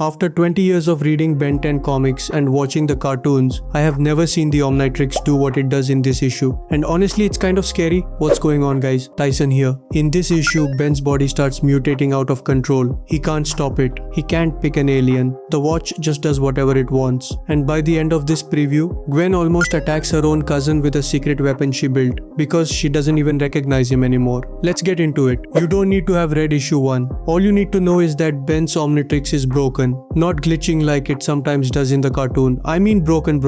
After 20 years of reading Ben 10 comics and watching the cartoons, I have never seen the Omnitrix do what it does in this issue. And honestly, it's kind of scary. What's going on, guys? Tyson here. In this issue, Ben's body starts mutating out of control. He can't stop it. He can't pick an alien. The watch just does whatever it wants. And by the end of this preview, Gwen almost attacks her own cousin with a secret weapon she built because she doesn't even recognize him anymore. Let's get into it. You don't need to have read issue 1. All you need to know is that Ben's Omnitrix is broken, not glitching like it sometimes does in the cartoon. I mean broken.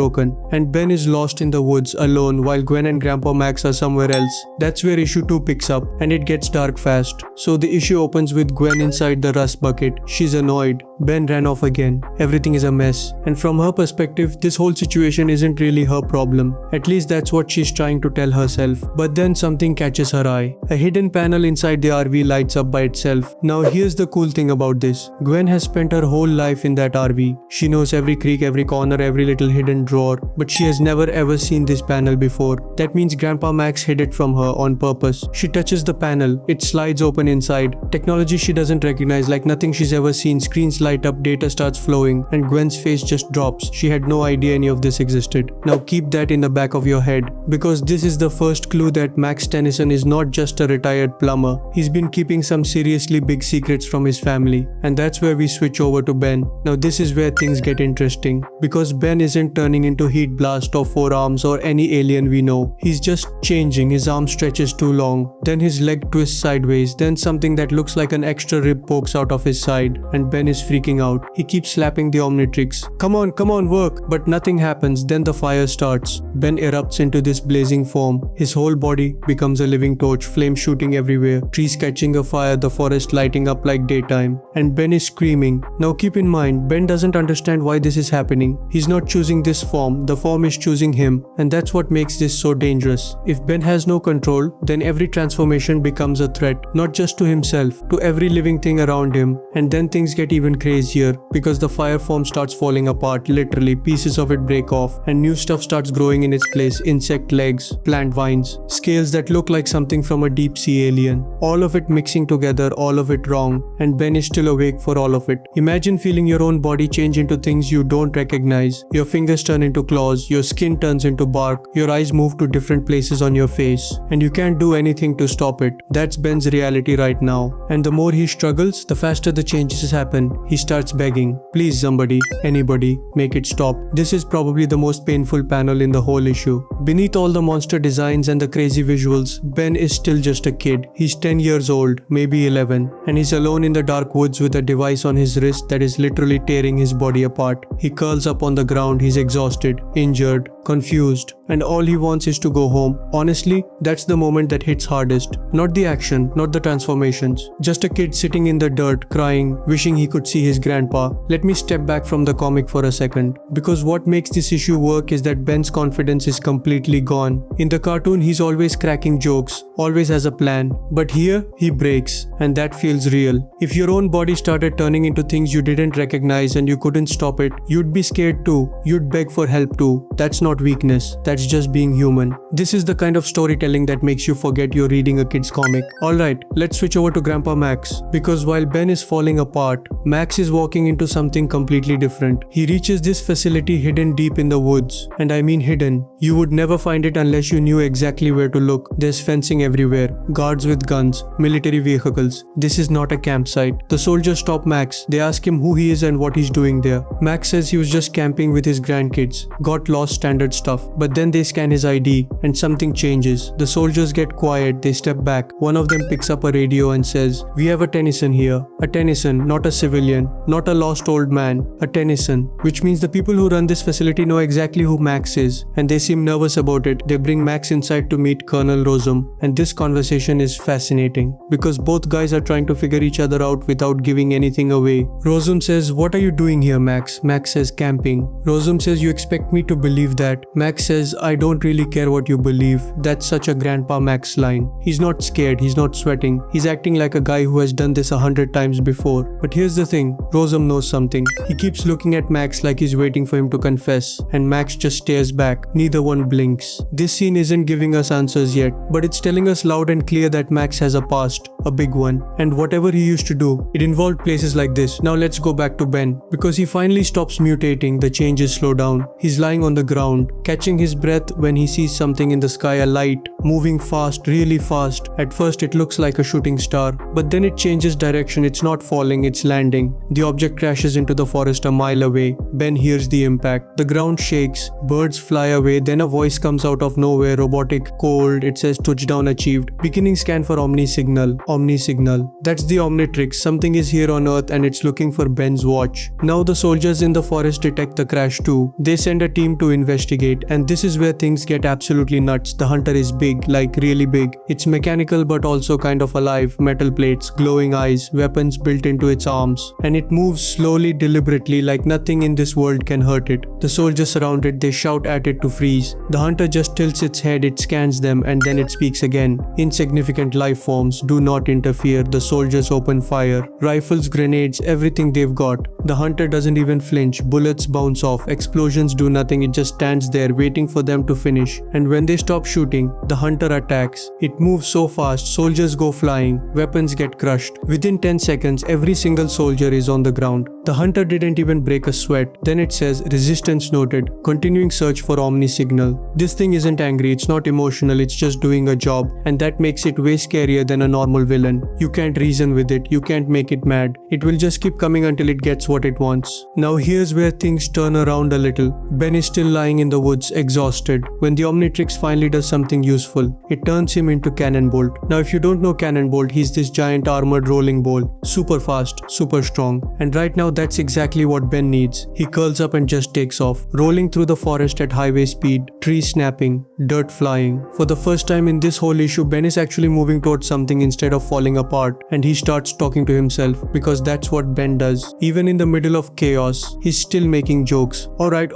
And Ben is lost in the woods alone while Gwen and Grandpa Max are somewhere else. That's where issue 2 picks up, and it gets dark fast. So the issue opens with Gwen inside the rust bucket. She's annoyed. Ben ran off again. Everything is a mess. And from her perspective, this whole situation isn't really her problem. At least that's what she's trying to tell herself. But then something catches her eye. A hidden panel inside the RV lights up by itself. Now here's the cool thing about this. Gwen has spent her whole life in that RV. She knows every creak, every corner, every little hidden drawer. But she has never ever seen this panel before. That means Grandpa Max hid it from her on purpose. She touches the panel. It slides open inside. Technology she doesn't recognize, like nothing she's ever seen. Screens light up, data starts flowing, and Gwen's face just drops. She had no idea any of this existed. Now keep that in the back of your head, because this is the first clue that Max Tennyson is not just a retired plumber. He's been keeping some seriously big secrets from his family. And that's where we switch over to Ben. Now this is where things get interesting, because Ben isn't turning into Heatblast or Four Arms or any alien we know. He's just changing. His arm stretches too long, then his leg twists sideways, then something that looks like an extra rib pokes out of his side, and Ben is freaking out. He keeps slapping the Omnitrix. Come on, work! But nothing happens. Then the fire starts. Ben erupts into this blazing form. His whole body becomes a living torch, flames shooting everywhere, trees catching a fire, the forest lighting up like daytime, and Ben is screaming. Now keep in mind, Ben doesn't understand why this is happening. He's not choosing this form, the form is choosing him, and that's what makes this so dangerous. If Ben has no control, then every transformation becomes a threat, not just to himself, to every living thing around him. And then things get even crazier, because the fire form starts falling apart, literally pieces of it break off, and new stuff starts growing in its place. Insect legs, plant vines, scales that look like something from a deep sea alien. All of it mixing together, all of it wrong, and Ben is still awake for all of it. Imagine feeling your own body change into things you don't recognize. Your fingers turn into claws, your skin turns into bark, your eyes move to different places on your face, and you can't do anything to stop it. That's Ben's reality right now. And the more he struggles, the faster the changes happen. He starts begging, please somebody, anybody, make it stop. This is probably the most painful panel in the whole issue. Beneath all the monster designs and the crazy visuals, Ben is still just a kid. He's 10 years old, maybe 11, and he's alone in the dark woods with a device on his wrist that is literally tearing his body apart. He curls up on the ground. He's exhausted, injured, confused, and all he wants is to go home. Honestly, that's the moment that hits hardest. Not the action, not the transformations. Just a kid sitting in the dirt, crying, wishing he could see his grandpa. Let me step back from the comic for a second, because what makes this issue work is that Ben's confidence is completely gone. In the cartoon, he's always cracking jokes, always has a plan, but here, he breaks, and that feels real. If your own body started turning into things you didn't recognize and you couldn't stop it, you'd be scared too. You'd beg for help too. That's not weakness, that's just being human. This is the kind of storytelling that makes you forget you're reading a kid's comic. Alright, let's switch over to Grandpa Max, because while Ben is falling apart, Max is walking into something completely different. He reaches this facility hidden deep in the woods, and I mean hidden. You would never find it unless you knew exactly where to look. There's fencing everywhere, guards with guns, military vehicles. This is not a campsite. The soldiers stop Max. They ask him who he is and what he's doing there. Max says he was just camping with his grandkids, got lost, standard stuff. But then they scan his ID and something changes. The soldiers get quiet, they step back. One of them picks up a radio and says, we have a Tennyson here. A Tennyson, not a civilian, not a lost old man, a Tennyson. Which means the people who run this facility know exactly who Max is, and they seem nervous about it. They bring Max inside to meet Colonel Rosum, and this conversation is fascinating, because both guys are trying to figure each other out without giving anything away. Rosum says, what are you doing here, Max? Max says, camping. Rosum says, you expect me to believe that? that. Max says, I don't really care what you believe. That's such a Grandpa Max line. He's not scared, he's not sweating. He's acting like a guy who has done this 100 times before. But here's the thing, Rosum knows something. He keeps looking at Max like he's waiting for him to confess, and Max just stares back. Neither one blinks. This scene isn't giving us answers yet, but it's telling us loud and clear that Max has a past, a big one, and whatever he used to do, it involved places like this. Now let's go back to Ben, because he finally stops mutating. The changes slow down. He's lying on the ground, catching his breath when he sees something in the sky, a light, moving fast, really fast. At first it looks like a shooting star, but then it changes direction. It's not falling, it's landing. The object crashes into the forest a mile away. Ben hears the impact. The ground shakes, birds fly away, then a voice comes out of nowhere, robotic, cold. It says touchdown achieved. Beginning scan for Omni signal. Omni signal. That's the Omnitrix. Something is here on Earth and it's looking for Ben's watch. Now the soldiers in the forest detect the crash too. They send a team to investigate, and this is where things get absolutely nuts. The hunter is big, like really big. It's mechanical but also kind of alive. Metal plates, glowing eyes, weapons built into its arms, and it moves slowly, deliberately, like nothing in this world can hurt it. The soldiers surround it, they shout at it to freeze. The hunter just tilts its head, it scans them, and then it speaks again. Insignificant life forms, do not interfere. The soldiers open fire. Rifles, grenades, everything they've got. The hunter doesn't even flinch. Bullets bounce off. Explosions do nothing. It just stands there waiting for them to finish. And when they stop shooting, the hunter attacks. It moves so fast, soldiers go flying. Weapons get crushed. Within 10 seconds, every single soldier is on the ground. The hunter didn't even break a sweat. Then it says, resistance noted. Continuing search for Omni signal. This thing isn't angry. It's not emotional. It's just doing a job. And that makes it way scarier than a normal villain. You can't reason with it. You can't make it mad. It will just keep coming until it gets what it wants. Now here's where things turn around a little. Ben is still lying in the woods, exhausted, when the Omnitrix finally does something useful. It turns him into Cannonbolt. Now if you don't know Cannonbolt, he's this giant armored rolling ball. Super fast, super strong. And right now that's exactly what Ben needs. He curls up and just takes off, rolling through the forest at highway speed, trees snapping, dirt flying. For the first time in this whole issue, Ben is actually moving towards something instead of falling apart, and he starts talking to himself, because that's what Ben does. Even in the middle of chaos, he's still making jokes. Alright,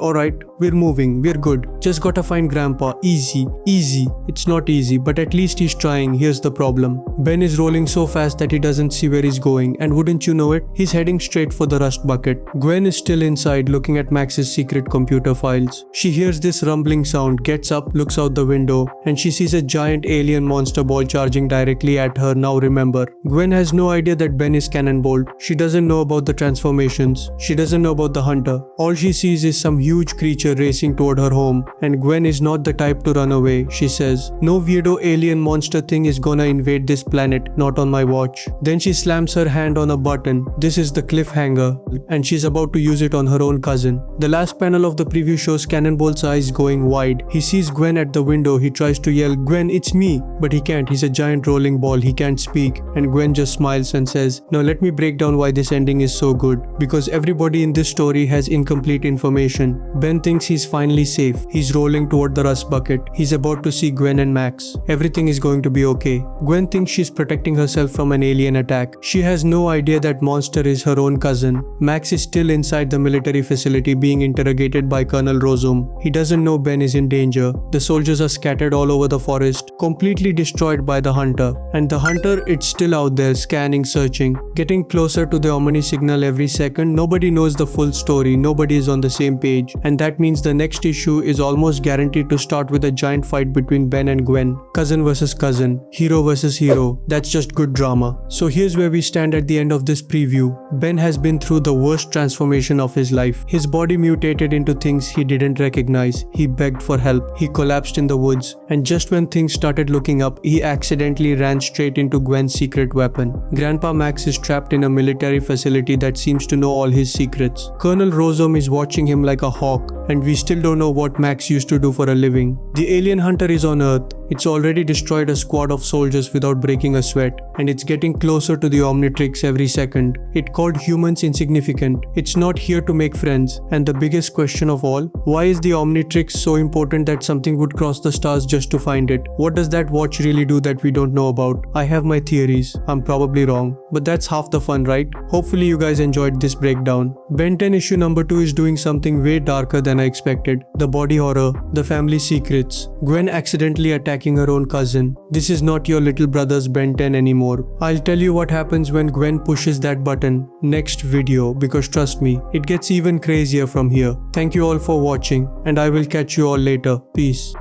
we're moving, we're good. Just gotta find Grandpa. Easy. It's not easy, but at least he's trying. Here's the problem. Ben is rolling so fast that he doesn't see where he's going, and wouldn't you know it, he's heading straight for the rust bucket. Gwen is still inside looking at Max's secret computer files. She hears this rumbling sound, gets up, looks out the window, and she sees a giant alien monster ball charging directly at her. Now remember, Gwen has no idea that Ben is Cannonbolt. She doesn't know about the transformations. She doesn't know about the hunter. All she sees is some huge creature racing toward her home, and Gwen is not the type to run away. She says, no weirdo alien monster thing is gonna invade this planet, not on my watch. Then she slams her hand on a button. This is the cliffhanger, and she's about to use it on her own cousin. The last panel of the preview shows Cannonbolt's eyes going wide. He sees Gwen at the window. He tries to yell, Gwen, it's me, but he can't. He's a giant rolling ball. He can't speak, and Gwen just smiles and says, now let me break down why this ending is so good. Because everybody in this story has incomplete information. Ben thinks he's finally safe. He's rolling toward the rust bucket. He's about to see Gwen and Max. Everything is going to be okay. Gwen thinks she's protecting herself from an alien attack. She has no idea that monster is her own cousin. Max is still inside the military facility being interrogated by Colonel Rosum. He doesn't know Ben is in danger. The soldiers are scattered all over the forest, completely destroyed by the hunter. And the hunter, it's still out there, scanning, searching, getting closer to the Omni signal every second. Nobody knows the full story. Nobody is on the same page. And that means the next issue is almost guaranteed to start with a giant fight between Ben and Gwen. Cousin versus cousin. Hero versus hero. That's just good drama. So here's where we stand at the end of this preview. Ben has been through the worst transformation of his life. His body mutated into things he didn't recognize. He begged for help. He collapsed in the woods. And just when things started looking up, he accidentally ran straight into Gwen's secret weapon. Grandpa Max is trapped in a military facility that seems to know all his secrets. Colonel Rosum is watching him like a hawk, and we still don't know what Max used to do for a living. The alien hunter is on Earth. It's already destroyed a squad of soldiers without breaking a sweat, and it's getting closer to the Omnitrix every second. It called humans insignificant. It's not here to make friends. And the biggest question of all, why is the Omnitrix so important that something would cross the stars just to find it? What does that watch really do that we don't know about? I have my theories. I'm probably wrong, but that's half the fun, right? Hopefully you guys enjoyed this breakdown. Ben 10 issue number 2 is doing something way darker than I expected. The body horror, the family secrets, Gwen accidentally attacking her own cousin. This is not your little brother's Ben 10 anymore. I'll tell you what happens when Gwen pushes that button next video, because trust me, it gets even crazier from here. Thank you all for watching, and I will catch you all later. Peace.